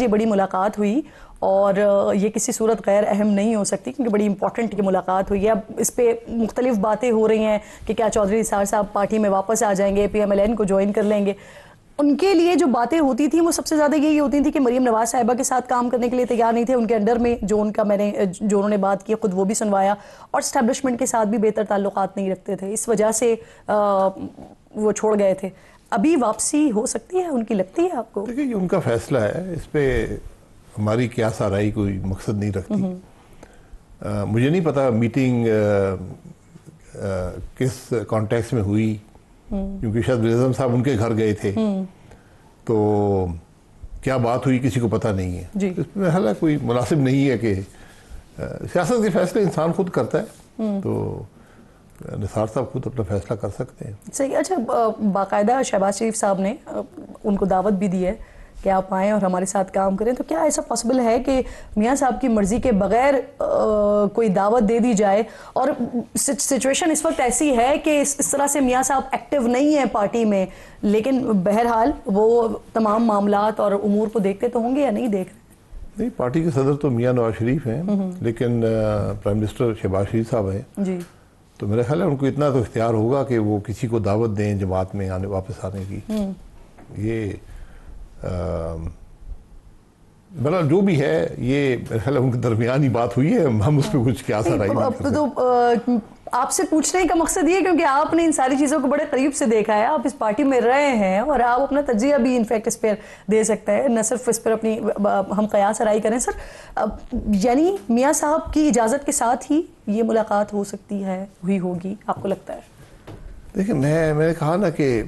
کی بڑی ملاقات ہوئی اور یہ کسی صورت غیر اہم نہیں ہو سکتی کیونکہ بڑی امپورٹنٹ کی ملاقات ہوئی ہے. اب اس پہ مختلف باتیں ہو رہی ہیں کہ کیا چودھری نثار صاحب پارٹی میں واپس آ جائیں گے, PMLN کو جوائن کر لیں گے. ان کے لیے جو باتیں ہوتی تھیں وہ سب سے زیادہ یہی ہوتی تھیں کہ مریم نواز صاحبہ کے ساتھ کام کرنے کے لیے تیار نہیں تھے, ان کے انڈر میں جو انہوں نے بات کی خود وہ بھی سنوایا, اور اسٹیبلشمنٹ کے ساتھ بھی بہتر تعلقات نہیں رکھتے تھے, اس وجہ سے وہ چھوڑ گئے تھے. ابھی واپسی ہو سکتی ہے ان کی, لگتی ہے آپ کو؟ دیکھیے یہ ان کا فیصلہ ہے, اس پہ ہماری کیا سارائی کوئی مقصد نہیں رکھتی. مجھے نہیں پتا میٹنگ کس کانٹیکس میں ہوئی, کیونکہ شاید وزیر اعظم صاحب ان کے گھر گئے تھے, تو کیا بات ہوئی کسی کو پتہ نہیں ہے. اس میں حالانکہ کوئی مناسب نہیں ہے کہ سیاست کے فیصلے انسان خود کرتا ہے, تو نثار صاحب خود اپنا فیصلہ کر سکتے ہیں. صحیح. اچھا, باقاعدہ شہباز شریف صاحب نے ان کو دعوت بھی دی ہے کہ آپ آئیں اور ہمارے ساتھ کام کریں, تو کیا ایسا پاسبل ہے کہ میاں صاحب کی مرضی کے بغیر کوئی دعوت دے دی جائے؟ اور سچویشن اس وقت ایسی ہے کہ اس طرح سے میاں صاحب ایکٹیو نہیں ہیں پارٹی میں, لیکن بہرحال وہ تمام معاملات اور امور کو دیکھتے تو ہوں گے یا نہیں دیکھ رہے؟ نہیں, پارٹی کے صدر تو میاں نواز شریف ہیں, لیکن پرائم منسٹر شہباز شریف صاحب ہیں. جی. تو میرا خیال ہے ان کو اتنا تو اختیار ہوگا کہ وہ کسی کو دعوت دیں جماعت میں واپس آنے کی. یہ مطلب جو بھی ہے یہ میرے خیال ہے ان کے درمیان ہی بات ہوئی ہے, ہم اس پہ کچھ کیا سرائی نہیں کر سکتے. تو آپ سے پوچھنے کا مقصد یہ ہے کیونکہ آپ نے ان ساری چیزوں کو بڑے قریب سے دیکھا ہے, آپ اس پارٹی میں رہے ہیں اور آپ اپنا تجزیہ بھی انفیکٹ اس پر دے سکتے ہیں, نہ صرف اس پر اپنی ہم قیاس آرائی کریں. سر, یعنی میاں صاحب کی اجازت کے ساتھ ہی یہ ملاقات ہو سکتی ہے, ہوئی ہوگی, آپ کو لگتا ہے؟ دیکھیں میں نے کہا نا کہ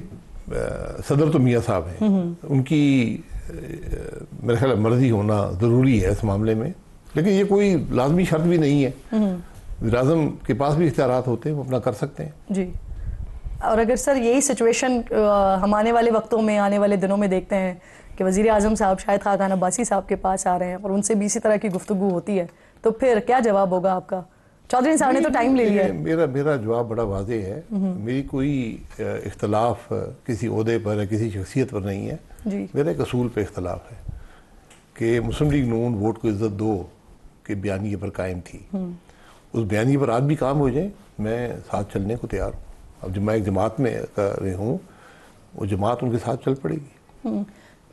صدر تو میاں صاحب ہیں, ان کی میرے خیال مرضی ہونا ضروری ہے اس معاملے میں, لیکن یہ کوئی لازمی شرط بھی نہیں ہے. وزیر اعظم کے پاس بھی اختیارات ہوتے ہیں, وہ اپنا کر سکتے ہیں. جی. اور اگر سر یہی سچویشن ہم آنے والے وقتوں میں, آنے والے دنوں میں دیکھتے ہیں کہ وزیر اعظم صاحب شاہد خاقان عباسی صاحب کے پاس آ رہے ہیں اور ان سے بھی اسی طرح کی گفتگو ہوتی ہے, تو پھر کیا جواب ہوگا آپ کا؟ چودھری صاحب نے تو ٹائم لے لیا ہے. میرا جواب بڑا واضح ہے. میری کوئی اختلاف کسی عہدے پر یا کسی شخصیت پر نہیں ہے. میرا ایک اصول پہ اختلاف ہے کہ مسلم لیگ نون ووٹ کو عزت دو کے بیانیے پر قائم تھی. اس بیانیے پر آج بھی کام ہو جائے, میں ساتھ چلنے کو تیار ہوں. اب جب میں ایک جماعت میں ہوں, وہ جماعت ان کے ساتھ چل پڑے گی.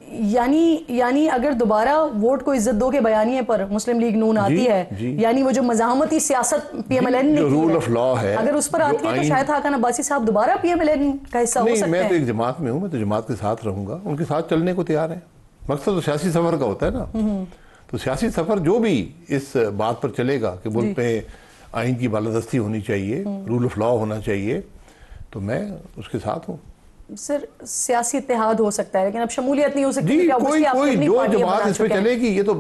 یعنی اگر دوبارہ ووٹ کو عزت دو کے بیانیے پر مسلم لیگ نون آتی ہے, یعنی وہ جو مزاحمتی سیاست PMLN نے رول آف لا ہے, اگر اس پر آتی ہے تو شاہد خاقان عباسی صاحب دوبارہ PMLN کا حصہ ہو سکتے ہیں. میں تو ایک جماعت میں ہوں, میں تو جماعت کے ساتھ رہوں گا, ان کے ساتھ چلنے کو تیار ہیں. مقصد تو سیاسی سفر کا ہوتا ہے نا, تو سیاسی سفر جو بھی اس بات پر چلے گا کہ ملک میں آئین کی بالادستی ہونی چاہیے, رول آف لا ہونا چاہیے, تو میں اس کے ساتھ ہوں. سر, سیاسی اتحاد ہو سکتا ہے لیکن اب شمولیت نہیں ہو سکتی. جی, کوئی جو جماعت اس پہ چلے گی, یہ تو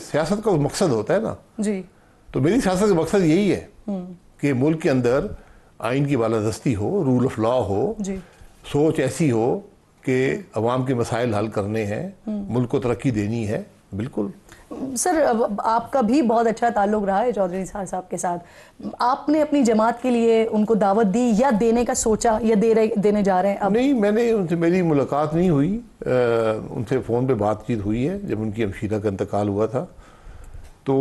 سیاست کا مقصد ہوتا ہے نا. جی. تو میری سیاست کا مقصد یہی ہے کہ ملک کے اندر آئین کی بالادستی ہو, رول آف لا ہو, سوچ ایسی ہو کہ عوام کے مسائل حل کرنے ہیں, ملک کو ترقی دینی ہے. بالکل. سر, آپ کا بھی بہت اچھا تعلق رہا ہے چودھری نثار صاحب کے ساتھ. آپ نے اپنی جماعت کے لیے ان کو دعوت دی یا دینے کا سوچا یا دینے جا رہے ہیں اب؟ نہیں, میں نے ان سے, میری ملاقات نہیں ہوئی. ان سے فون پہ بات چیت ہوئی ہے جب ان کی ہمشیرہ کا انتقال ہوا تھا. تو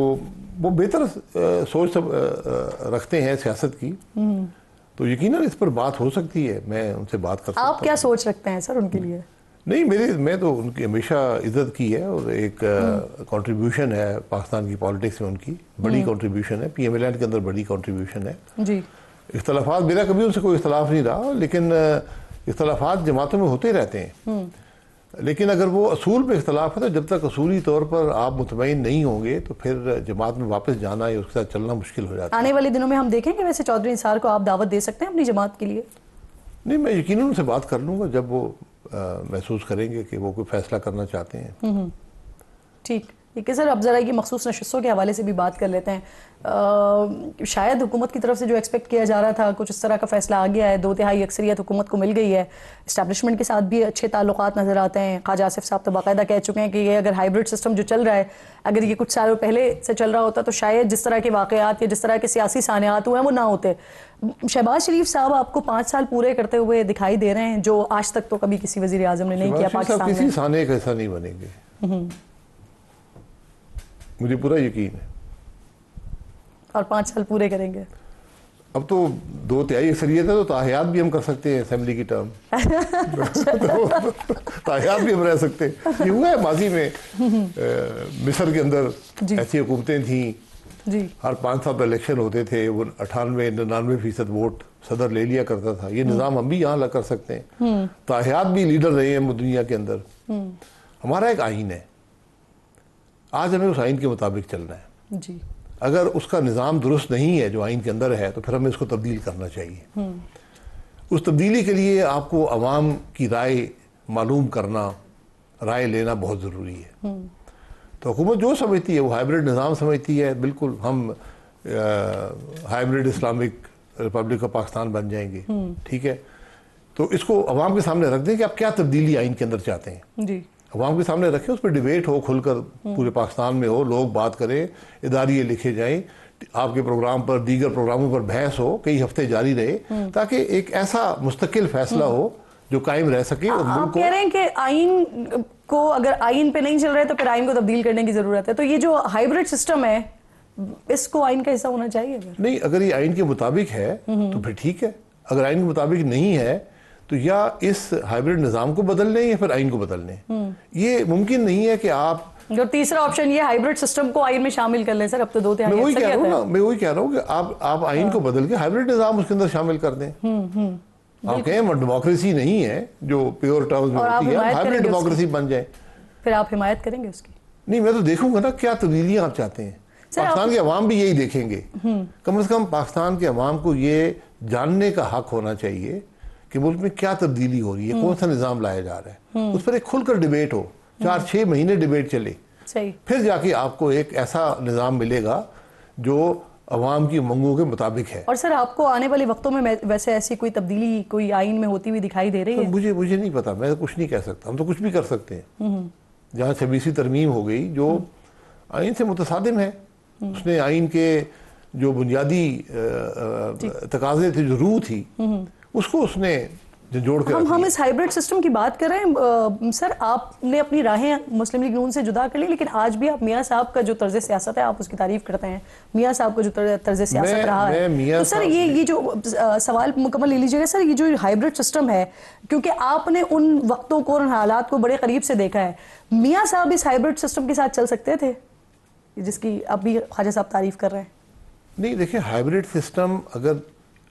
وہ بہتر سوچ رکھتے ہیں سیاست کی, تو یقیناً اس پر بات ہو سکتی ہے. میں ان سے بات کر سکتا ہوں. آپ کیا سوچ رکھتے ہیں سر ان کے لیے؟ نہیں, میں تو ان کی ہمیشہ عزت کی ہے, اور ایک کنٹریبیوشن ہے پاکستان کی پالیٹکس میں, ان کی بڑی کنٹریبیوشن ہے. PMLN کے اندر بڑی کنٹریبیوشن ہے. جی. اختلافات, میرا کبھی ان سے کوئی اختلاف نہیں رہا, لیکن اختلافات جماعتوں میں ہوتے رہتے ہیں. لیکن اگر وہ اصول پہ اختلاف ہے تو جب تک اصولی طور پر آپ مطمئن نہیں ہوں گے تو پھر جماعت میں واپس جانا یا اس کے ساتھ چلنا مشکل ہو جاتا ہے. آنے والے دنوں میں ہم دیکھیں کہ ویسے چودھری نثار کو آپ دعوت دے سکتے ہیں اپنی جماعت کے لیے؟ نہیں, میں یقیناً ان سے بات کر لوں گا جب وہ محسوس کریں گے کہ وہ کوئی فیصلہ کرنا چاہتے ہیں. ٹھیک ہے سر, اب ذرا یہ مخصوص نشستوں کے حوالے سے بھی بات کر لیتے ہیں. شاید حکومت کی طرف سے جو ایکسپیکٹ کیا جا رہا تھا کچھ اس طرح کا فیصلہ آ گیا ہے, 2/3 اکثریت حکومت کو مل گئی ہے. اسٹیبلشمنٹ کے ساتھ بھی اچھے تعلقات نظر آتے ہیں. خواجہ آصف صاحب تو باقاعدہ کہہ چکے ہیں کہ یہ اگر ہائیبرڈ سسٹم جو چل رہا ہے, اگر یہ کچھ سالوں پہلے سے چل رہا ہوتا تو شاید جس طرح کے واقعات یا جس طرح کے سیاسی سانحات ہوئے ہیں وہ نہ ہوتے. شہباز شریف صاحب آپ کو 5 سال پورے کرتے ہوئے دکھائی دے رہے ہیں, جو آج تک تو کبھی کسی وزیر اعظم نے نہیں کیا پاکستان میں. کسی سانے کا ایسا نہیں بنیں گے. مجھے پورا یقین ہے. اور 5 سال پورے کریں گے. اب تو 2/3 اکثریت ہے تو تاحیات بھی ہم کر سکتے ہیں اسمبلی کی ٹرم. تاحیات بھی ہم رہ سکتے ہیں. یہ ہوا ہے ماضی میں مصر کے اندر ایسی حکومتیں تھیں ہر 5 سال پہ الیکشن ہوتے تھے, وہ 98-99% ووٹ صدر لے لیا کرتا تھا. یہ نظام ہم بھی یہاں کر سکتے ہیں. تاحیات بھی لیڈر رہے ہیں دنیا کے اندر. ہمارا ایک آئین ہے, آج ہمیں اس آئین کے مطابق چلنا ہے. اگر اس کا نظام درست نہیں ہے جو آئین کے اندر ہے تو پھر ہمیں اس کو تبدیل کرنا چاہیے. اس تبدیلی کے لیے آپ کو عوام کی رائے معلوم کرنا, رائے لینا بہت ضروری ہے. تو حکومت جو سمجھتی ہے وہ ہائیبریڈ نظام سمجھتی ہے. بالکل ہم hybrid Islamic republic of Pakistan بن جائیں گے, ٹھیک ہے. تو اس کو عوام کے سامنے رکھ دیں کہ آپ کیا تبدیلی آئین کے اندر چاہتے ہیں. عوام کے سامنے رکھیں, اس پہ ڈیبیٹ ہو, کھل کر پورے پاکستان میں ہو, لوگ بات کریں, اداریے لکھے جائیں, آپ کے پروگرام پر, دیگر پروگراموں پر بحث ہو, کئی ہفتے جاری رہے, تاکہ ایک ایسا مستقل فیصلہ ہو جو قائم رہ سکے. اور آپ کہہ رہے ہیں کہ آئین کو اگر آئین پہ نہیں چل رہے تو پھر آئین کو تبدیل کرنے کی ضرورت ہے. تو یہ جو ہائیبریڈ سسٹم ہے اس کو آئین کا حصہ ہونا چاہیے. نہیں, اگر یہ آئین کے مطابق ہے تو پھر ٹھیک ہے. اگر آئین کے مطابق نہیں ہے تو یا اس ہائیبریڈ نظام کو بدل لیں یا پھر آئین کو بدل لیں. یہ ممکن نہیں ہے کہ آپ جو تیسرا آپشن یہ ہائیبریڈ سسٹم کو آئین میں شامل کر لیں. سر اب تو 2/3 میں وہی کہہ رہا ہوں کہ آپ آئین کو بدل کے ہائیبریڈ نظام اس کے اندر شامل کر دیں. آپ کہیں ڈیموکریسی نہیں ہے جو پیور ٹرمز میں ہوتی ہے, ہائیبریڈ ڈیموکریسی بن جائے. پھر آپ حمایت کریں گے اس کی؟ نہیں, میں تو دیکھوں گا نا کیا تبدیلیاں آپ چاہتے ہیں. پاکستان کے عوام بھی یہی دیکھیں گے. کم از کم پاکستان کے عوام کو یہ جاننے کا حق ہونا چاہیے کہ ملک میں کیا تبدیلی ہو رہی ہے, کون سا نظام لایا جا رہا ہے. اس پر ایک کھل کر ڈیبیٹ ہو, 4-6 مہینے ڈیبیٹ چلے, پھر جا کے آپ کو ایک ایسا نظام ملے گا جو عوام کی منگوں کے مطابق ہے. اور سر آپ کو آنے والے وقتوں میں ویسے ایسی کوئی تبدیلی کوئی آئین میں ہوتی ہوئی دکھائی دے رہی ہے؟ مجھے نہیں پتا, میں کچھ نہیں کہہ سکتا. ہم تو کچھ بھی کر سکتے ہیں. جہاں 26ویں ترمیم ہو گئی جو آئین سے متصادم ہے, اس نے آئین کے جو بنیادی تقاضے تھے, جو روح تھی, اس کو اس نے جوڑ کے ہم اس ہائیبریڈ سسٹم کی بات کر رہے ہیں. سر آپ نے اپنی راہیں مسلم لیگ نون سے جدا کر لی, لیکن آج بھی آپ میاں صاحب کا جو طرز سیاست ہے آپ اس کی تعریف کرتے ہیں. میاں صاحب کا جو طرز سیاست رہا ہے, تو سر یہ جو سوال مکمل لے لیجیے گا. سر یہ جو ہائیبریڈ سسٹم ہے, کیونکہ آپ نے ان وقتوں کو, ان حالات کو بڑے قریب سے دیکھا ہے, میاں صاحب اس ہائیبریڈ سسٹم کے ساتھ چل سکتے تھے جس کی اب بھی خواجہ صاحب تعریف کر رہے ہیں؟ نہیں, دیکھیں, ہائیبریڈ سسٹم اگر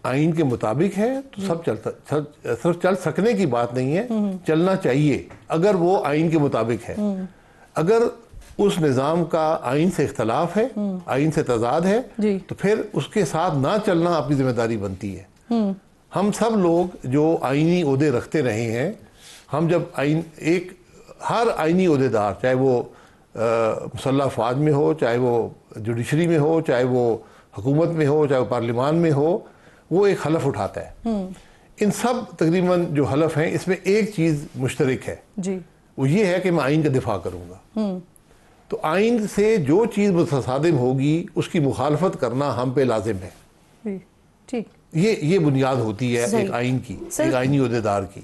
آئین کے مطابق ہے تو صرف چل سکنے کی بات نہیں ہے, چلنا چاہیے اگر وہ آئین کے مطابق ہے. اگر اس نظام کا آئین سے اختلاف ہے, آئین سے تضاد ہے, تو پھر اس کے ساتھ نہ چلنا آپ کی ذمہ داری بنتی ہے. ہم سب لوگ جو آئینی عہدے رکھتے رہے ہیں, ہم جب ہر آئینی عہدے دار, چاہے وہ مسلح افواج میں ہو, چاہے وہ جوڈیشری میں ہو, چاہے وہ حکومت میں ہو, چاہے وہ پارلیمان میں ہو, وہ ایک حلف اٹھاتا ہے. ان سب تقریباً جو حلف ہیں اس میں ایک چیز مشترک ہے, وہ یہ ہے کہ میں آئین کا دفاع کروں گا. تو آئین سے جو چیز متصادم ہوگی اس کی مخالفت کرنا ہم پہ لازم ہے. یہ بنیاد ہوتی ہے ایک آئین کی, ایک آئینی عہدیدار کی.